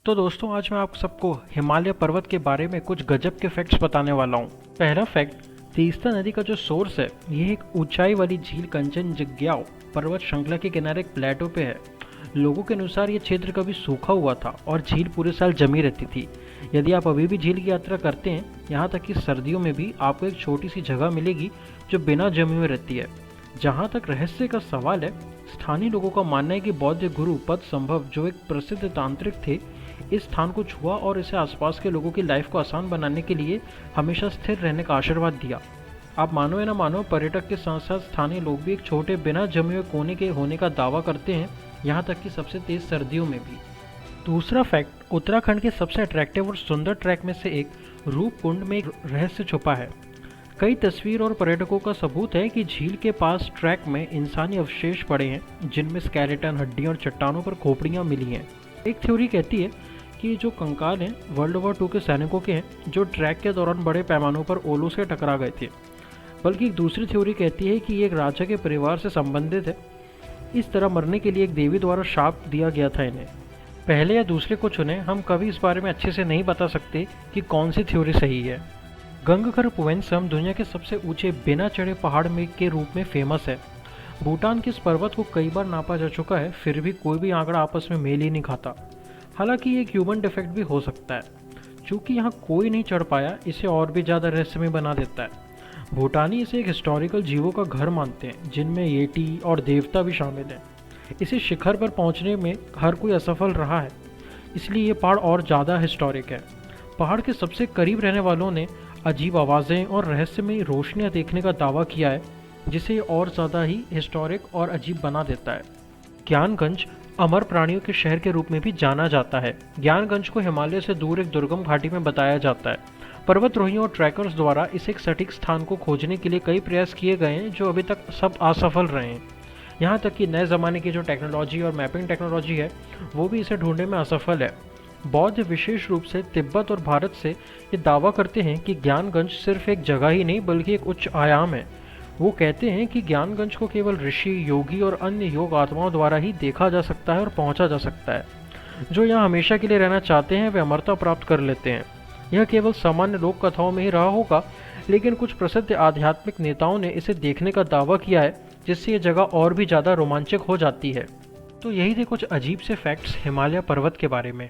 तो दोस्तों आज मैं आप सबको हिमालय पर्वत के बारे में कुछ गजब के फैक्ट्स बताने वाला हूँ। पहला फैक्ट, तीस्ता नदी का जो सोर्स है ये एक ऊंचाई वाली झील कंचनजंगा पर्वत श्रृंखला के किनारे एक प्लेटो पे है। लोगों के अनुसार ये क्षेत्र कभी सूखा हुआ था और झील पूरे साल जमी रहती थी। यदि आप अभी भी झील की यात्रा करते हैं, यहाँ तक कि सर्दियों में भी आपको एक छोटी सी जगह मिलेगी जो बिना जमी हुए रहती है। जहाँ तक रहस्य का सवाल है, स्थानीय लोगों का मानना है कि बौद्ध गुरु पद संभव जो एक प्रसिद्ध तांत्रिक थे, इस स्थान को छुआ और इसे आसपास के लोगों की लाइफ को आसान बनाने के लिए हमेशा स्थिर रहने का आशीर्वाद दिया। आप मानो या ना मानो, पर्यटक के साथ साथ स्थानीय लोग भी एक छोटे बिना जमे हुए कोने के होने का दावा करते हैं, यहाँ तक कि सबसे तेज सर्दियों में भी। दूसरा फैक्ट, उत्तराखंड के सबसे अट्रैक्टिव और सुंदर ट्रैक में से एक रूपकुंड में एक रहस्य छुपा है। कई तस्वीर और पर्यटकों का सबूत है कि झील के पास ट्रैक में इंसानी अवशेष पड़े हैं, जिनमें स्केलेटन, हड्डियां और चट्टानों पर खोपड़ियां मिली हैं। एक थ्योरी कहती है कि जो कंकाल हैं वर्ल्ड वॉर 2 के सैनिकों के हैं, जो ट्रैक के दौरान बड़े पैमानों पर ओलों से टकरा गए थे। बल्कि एक दूसरी थ्योरी कहती है कि ये एक राजा के परिवार से संबंधित है। इस तरह मरने के लिए एक देवी द्वारा शाप दिया गया था इन्हें। पहले या दूसरे को चुने, हम कभी इस बारे में अच्छे से नहीं बता सकते कि कौन सी थ्योरी सही है। गंगखर पुवेंसम दुनिया के सबसे ऊंचे बिना चढ़े पहाड़ में के रूप में फेमस है। भूटान के इस पर्वत को कई बार नापा जा चुका है, फिर भी कोई भी आंकड़ा आपस में मेल ही नहीं खाता। हालांकि ये एक ह्यूमन डिफेक्ट भी हो सकता है। चूँकि यहाँ कोई नहीं चढ़ पाया, इसे और भी ज़्यादा रहस्यमय बना देता है। भूटानी इसे एक हिस्टोरिकल जीवों का घर मानते हैं, जिनमें येटी और देवता भी शामिल हैं। इसे शिखर पर पहुँचने में हर कोई असफल रहा है, इसलिए ये पहाड़ और ज़्यादा हिस्टोरिक है। पहाड़ के सबसे करीब रहने वालों ने अजीब आवाज़ें और रहस्यमय रोशनियाँ देखने का दावा किया है, जिसे और ज़्यादा ही हिस्टोरिक और अजीब बना देता है। ज्ञानगंज अमर प्राणियों के शहर के रूप में भी जाना जाता है। ज्ञानगंज को हिमालय से दूर एक दुर्गम घाटी में बताया जाता है। पर्वतरोहियों और ट्रैकर्स द्वारा इस एक सटीक स्थान को खोजने के लिए कई प्रयास किए गए हैं, जो अभी तक सब असफल रहे हैं। यहाँ तक कि नए ज़माने की जो टेक्नोलॉजी और मैपिंग टेक्नोलॉजी है, वो भी इसे ढूंढने में असफल है। बौद्ध विशेष रूप से तिब्बत और भारत से ये दावा करते हैं कि ज्ञानगंज सिर्फ एक जगह ही नहीं बल्कि एक उच्च आयाम है। वो कहते हैं कि ज्ञानगंज को केवल ऋषि, योगी और अन्य योग आत्माओं द्वारा ही देखा जा सकता है और पहुंचा जा सकता है। जो यहाँ हमेशा के लिए रहना चाहते हैं वे अमरता प्राप्त कर लेते हैं। यह केवल सामान्य लोक कथाओं में ही रहा होगा, लेकिन कुछ प्रसिद्ध आध्यात्मिक नेताओं ने इसे देखने का दावा किया है, जिससे ये जगह और भी ज़्यादा रोमांचक हो जाती है। तो यही थे कुछ अजीब से फैक्ट्स हिमालय पर्वत के बारे में।